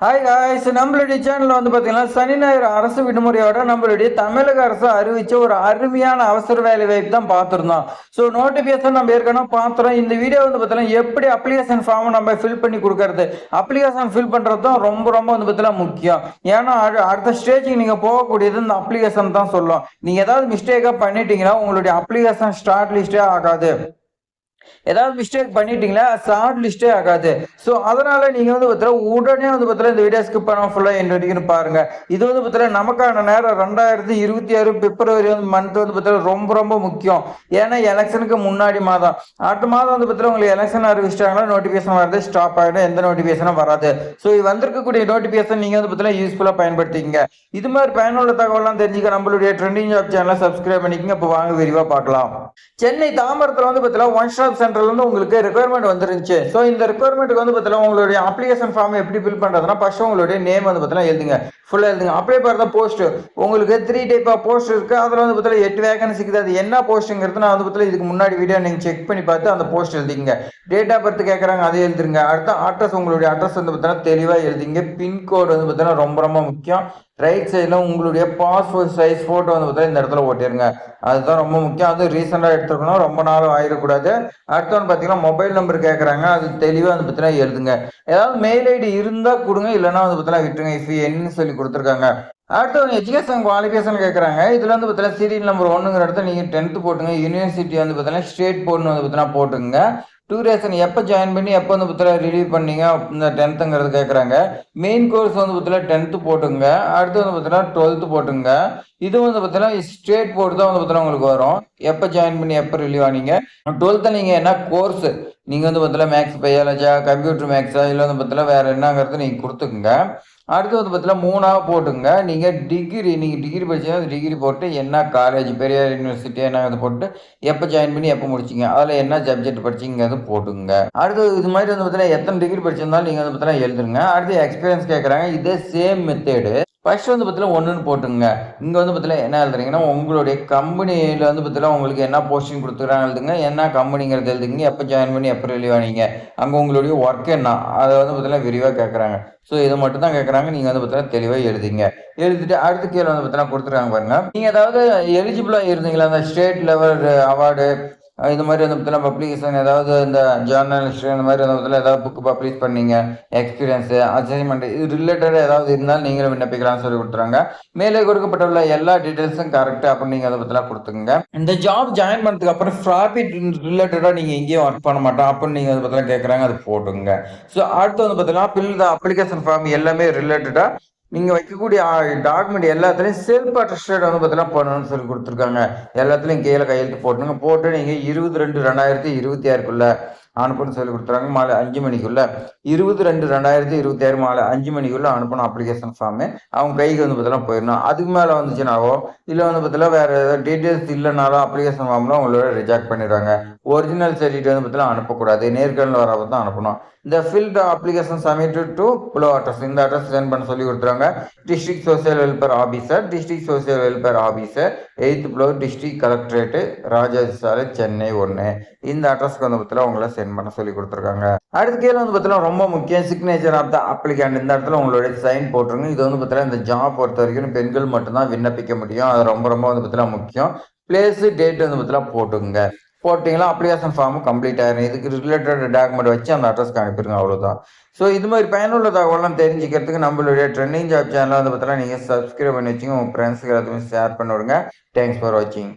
Hi guys, நம்மளுடைய சேனலில் வந்து பார்த்தீங்கன்னா சனி ஞாயிறு அரசு விடுமுறையோட நம்மளுடைய தமிழக அரசு அறிவிச்ச ஒரு அருமையான அவசர வேலை வாய்ப்பு தான் பார்த்துருந்தோம். ஸோ நோட்டிஃபிகேஷன் நம்ம ஏற்கனவே பார்த்துறோம். இந்த வீடியோ வந்து பார்த்தீங்கன்னா எப்படி அப்ளிகேஷன் ஃபார்ம் நம்ம ஃபில் பண்ணி கொடுக்கறது, அப்ளிகேஷன் ஃபில் பண்ணுறது தான் ரொம்ப ரொம்ப வந்து பார்த்தீங்கன்னா முக்கியம். ஏன்னா அடுத்த ஸ்டேஜுக்கு நீங்கள் போகக்கூடியது இந்த அப்ளிகேஷன் தான் சொல்லும். நீங்கள் ஏதாவது மிஸ்டேக்காக பண்ணிட்டீங்கன்னா உங்களுடைய அப்ளிகேஷன் ஸ்டார்ட் லிஸ்டே ஆகாது. ஏதாவது மிஸ்டேக் பண்ணிட்டீங்களா ஷார்ட் லிஸ்டே ஆகாது. ஸோ அதனால நீங்க வந்து பார்த்தீங்கன்னா உடனே வந்து பார்த்தீங்கன்னா இந்த வீடியோ ஸ்கிப் பண்ண ஃபுல்லாக எண்ட் வரைக்கும் பாருங்க. இது வந்து பார்த்தீங்கன்னா நமக்கான நேரம் 2026 பிப்ரவரி மந்த் வந்து பார்த்தீங்கன்னா ரொம்ப ரொம்ப முக்கியம். ஏன்னா எலெக்ஷனுக்கு முன்னாடி மாதம், அடுத்த மாதம் வந்து பார்த்தீங்கன்னா உங்களுக்கு எலெக்ஷன் அறிவிச்சிட்டாங்கன்னா நோட்டிஃபிகேஷன் வரது ஸ்டாப் ஆகிடும், எந்த நோட்டிஃபிகேஷனும் வராது. ஸோ இது வந்திருக்கக்கூடிய நோட்டிஃபிகேஷன் நீங்க வந்து பார்த்தீங்கன்னா யூஸ்ஃபுல்லாக பயன்படுத்திக்கங்க. இது மாதிரி பயனுள்ள தகவலாம் தெரிஞ்சுக்க நம்மளுடைய ட்ரெண்டிங் ஜாப் சேனலை சப்ஸ்கிரைப் பண்ணிக்கங்க. இப்போ வாங்க விரிவாக பார்க்கலாம். சென்னை தாம்பரத்தில் வந்து பார்த்தீங்கன்னா ஒன் ஸ்டாப் சென்டர்ல இருந்து உங்களுக்கு ரெக்குயர்மெண்ட் வந்துருந்துச்சு. ஸோ இந்த ரெக்குயர்மெண்ட்டுக்கு வந்து பார்த்தீங்கன்னா உங்களுடைய அப்ளிகேஷன் ஃபார்ம் எப்படி ஃபில் பண்ணுறதுனா ஃபர்ஸ்ட் உங்களுடைய நேம் வந்து பார்த்தீங்கன்னா எழுதுங்க, ஃபுல்லாக எழுதுங்க. அப்படியே பாருங்க போஸ்ட் உங்களுக்கு 3 டைப் ஆஃப் போஸ்ட் இருக்கு. அதில் வந்து பார்த்தீங்கன்னா 8 வேகன்சி இருக்குது. அது என்ன போஸ்ட்டுங்கிறது நான் வந்து பார்த்தீங்கன்னா இதுக்கு முன்னாடி வீடியோ நீங்கள் செக் பண்ணி பார்த்து அந்த போஸ்ட் எழுதிங்க. டேட் ஆஃப் பர்த் கேட்குறாங்க, அதை எழுதுருங்க. அடுத்த அட்ரஸ், உங்களுடைய அட்ரஸ் வந்து பார்த்தீங்கன்னா தெளிவாக எழுதிங்க. பின்கோடு வந்து பார்த்தீங்கன்னா ரொம்ப ரொம்ப முக்கியம். ரைட் சைடில் உங்களுடைய பாஸ்போர்ட் சைஸ் ஃபோட்டோ வந்து பார்த்தீங்கன்னா இந்த இடத்துல ஓட்டிருங்க. அதுதான் ரொம்ப முக்கியம். அது ரீசெண்டாக எடுத்துக்கணும், ரொம்ப நாள் ஆயிடக்கூடாது. அடுத்தவங்க பார்த்தீங்கன்னா மொபைல் நம்பர் கேட்குறாங்க, அது தெளிவாக வந்து பார்த்தீங்கன்னா எழுதுங்க. ஏதாவது மெயில் ஐடி இருந்தால் கொடுங்க, இல்லைன்னா வந்து பார்த்தீங்கன்னா விட்டுருங்க. இஃப் என்னன்னு சொல்லி கொடுத்துருக்காங்க. அடுத்தவங்க எஜுகேஷன் குவாலிஃபிகேஷன் கேட்குறாங்க. இதில் வந்து பார்த்தீங்கன்னா சீரியல் நம்பர் 1ங்கிற இடத்துல நீங்கள் 10th போட்டுங்க. யூனிவர்சிட்டி வந்து பார்த்தீங்கன்னா ஸ்டேட் போர்டுன்னு வந்து பார்த்தீங்கன்னா போட்டுங்க. டூரேஷன் எப்போ ஜாயின் பண்ணி எப்போ வந்து பார்த்தீங்கன்னா ரிலீவ் பண்ணீங்க இந்த 10th கேட்குறாங்க. மெயின் கோர்ஸ் வந்து பார்த்தீங்கன்னா 10th போட்டுங்க. அடுத்து வந்து பார்த்தீங்கன்னா 12th போட்டுங்க. இது வந்து பார்த்தீங்கன்னா ஸ்டேட் போர்டு தான் வந்து பார்த்தீங்கன்னா உங்களுக்கு வரும். எப்போ ஜாயின் பண்ணி எப்போ ரிலீவ் ஆனீங்க. 12th நீங்கள் என்ன கோர்ஸ், நீங்கள் வந்து பார்த்தீங்கன்னா மேக்ஸ் பயாலஜா, கம்ப்யூட்டர் மேக்ஸா, இல்லை வந்து பார்த்தீங்கன்னா வேறு என்னங்கிறது நீங்கள் கொடுத்துக்குங்க. அடுத்து வந்து பார்த்தீங்கன்னா 3ஆக போட்டுங்க. நீங்கள் டிகிரி படிச்சீங்கன்னா டிகிரி போட்டு என்ன காலேஜ், பெரியார் யூனிவர்சிட்டி என்ன போட்டு எப்போ ஜாயின் பண்ணி எப்போ முடிச்சிங்க, அதில் என்ன சப்ஜெக்ட் படிச்சிங்கிறது போட்டுங்க. அடுத்து இது மாதிரி வந்து பார்த்தீங்கன்னா எத்தனை டிகிரி படிச்சிருந்தாலும் நீங்கள் வந்து பார்த்தீங்கன்னா எழுதுருங்க. அடுத்து எக்ஸ்பீரியன்ஸ் கேட்குறாங்க. இதே சேம் மெத்தேடு. ஃபர்ஸ்ட் வந்து பார்த்தீங்கன்னா 1ன்னு போட்டுங்க. இங்கே வந்து பார்த்தீங்கன்னா என்ன எழுதுறீங்கன்னா உங்களுடைய கம்பெனியில் வந்து பார்த்தீங்கன்னா உங்களுக்கு என்ன போஸ்டிங் கொடுத்துக்கிறாங்க எழுதுங்க, என்ன கம்பெனிங்கிறது எழுதுங்க, எப்போ ஜாயின் பண்ணி எப்போ ரிலீவ் ஆனீங்க, அங்கே உங்களுடைய ஒர்க் என்ன, அதை வந்து பார்த்தீங்கன்னா விரிவாக கேட்குறாங்க. ஸோ இதை மட்டும் தான் கேட்குறாங்க. நீங்கள் வந்து பார்த்தீங்கன்னா தெளிவாக எழுதிங்க. எழுதிட்டு அடுத்த கீழே வந்து பார்த்தீங்கன்னா கொடுத்துருக்காங்க பாருங்க. நீங்கள் ஏதாவது எலிஜிபிளாக இருந்தீங்களா அந்த ஸ்டேட் லெவல் அவார்டு, இது மாதிரி வந்து பார்த்தீங்கன்னா பப்ளிகேஷன், ஏதாவது இந்த ஜேர்னலிஸ்ட் இந்த மாதிரி வந்து பார்த்தீங்கன்னா ஏதாவது புக்கு பப்ளிஷ் பண்ணீங்க, எக்ஸ்பீரியன்ஸு, அசைன்மெண்ட், இது ரிலேட்டடாக ஏதாவது இருந்தாலும் நீங்களும் விண்ணப்பிக்கலாம்னு சொல்லி கொடுத்துறாங்க. மேலே கொடுக்கப்பட்டுள்ள எல்லா டீட்டெயில்ஸும் கரெக்டாக அப்படின்னு நீங்கள் அதை பற்றிலாம் கொடுத்துங்க. இந்த ஜாப் ஜாயின் பண்ணதுக்கு அப்புறம் ப்ராஃபிட் ரிலேட்டடாக நீங்கள் எங்கேயும் ஒர்க் பண்ண மாட்டோம் அப்படின்னு நீங்கள் அதை பற்றிலாம் கேட்குறாங்க, அது போட்டுங்க. ஸோ அடுத்து வந்து பார்த்தீங்கன்னா ஃபில் த அப்ளிகேஷன் ஃபார்ம் எல்லாமே ரிலேட்டடாக நீங்கள் வைக்கக்கூடிய டாக்குமெண்ட் எல்லாத்துலேயும் செல்ஃப் அட்டஸ்டட் வந்து பார்த்தீங்கன்னா பண்ணணும்னு சொல்லி கொடுத்துருக்காங்க. எல்லாத்துலேயும் கீழே கையெழுத்து போட்டுங்க. போட்டு நீங்கள் 20/2/2026 அனுப்புன்னு சொல்லி கொடுத்துறாங்க. மாலை 5 மணிக்குள்ள 20/2/2026 மாலை 5 மணிக்குள்ள அனுப்பணும் அப்ளிகேஷன் ஃபார்மு. அவங்க கைக்கு வந்து பார்த்தீங்கன்னா போயிடணும். அதுக்கு மேலே வந்துச்சுனாவோ இல்லை வந்து பார்த்தீங்கன்னா வேறு ஏதாவது டீட்டெயில்ஸ் இல்லைனாலும் அப்ளிகேஷன் ஃபார்ம்லாம் உங்களோட ரிஜெக்ட் பண்ணிடுறாங்க. ஒரிஜினல் சர்டிஃபிகேட் வந்து பார்த்தீங்கன்னா அனுப்பக்கூடாது, நேர்காணல் வரப்போ தான் அனுப்பணும். இந்த filled application submitted to below address, இந்த அட்ரஸ் சென்ட் பண்ண சொல்லி கொடுத்துறாங்க. District social welfare officer, district social welfare officer, 8th floor, district collectorate, Rajaji சாலை, சென்னை 1. இந்த அட்ரஸ்க்கு வந்து பார்த்தீங்கன்னா உங்களை சென்ட் பண்ண சொல்லி கொடுத்துருக்காங்க. அடுத்த கீழே வந்து பார்த்தீங்கன்னா ரொம்ப முக்கியம், சிக்னேச்சர் ஆஃப் த அப்ளிகேண்ட். இந்த இடத்துல உங்களுடைய சைன் போட்டுருங்க. இது வந்து பார்த்தீங்கன்னா இந்த ஜாப் பொறுத்த வரைக்கும் பெண்கள் மட்டும்தான் விண்ணப்பிக்க முடியும். அது ரொம்ப ரொம்ப வந்து பார்த்தீங்கன்னா முக்கியம். பிளேஸ், டேட் வந்து பார்த்தீங்கன்னா போட்டுங்க. போட்டிங்களா அப்ளிகேஷன் ஃபார்மும் கம்ப்ளீட் ஆயிரும். இதுக்கு ரிலேட்டட் டாக்குமெண்ட் வச்சு அந்த அட்ரஸ்க்கு அனுப்பிடுங்க, அவ்வளோதான். ஸோ இது மாதிரி பயனுள்ள தகவலாம் தெரிஞ்சுக்கிறதுக்கு நம்மளுடைய ட்ரெண்டிங் ஜாப் சேனலை வந்து பார்த்தீங்கன்னா நீங்கள் சப்ஸ்கிரைப் பண்ணி வச்சுங்க. உங்கள் ஃப்ரெண்ட்ஸுக்கு எல்லாத்தையுமே ஷேர் பண்ணி விடுங்க. தேங்க்ஸ் ஃபார் வாட்சிங்.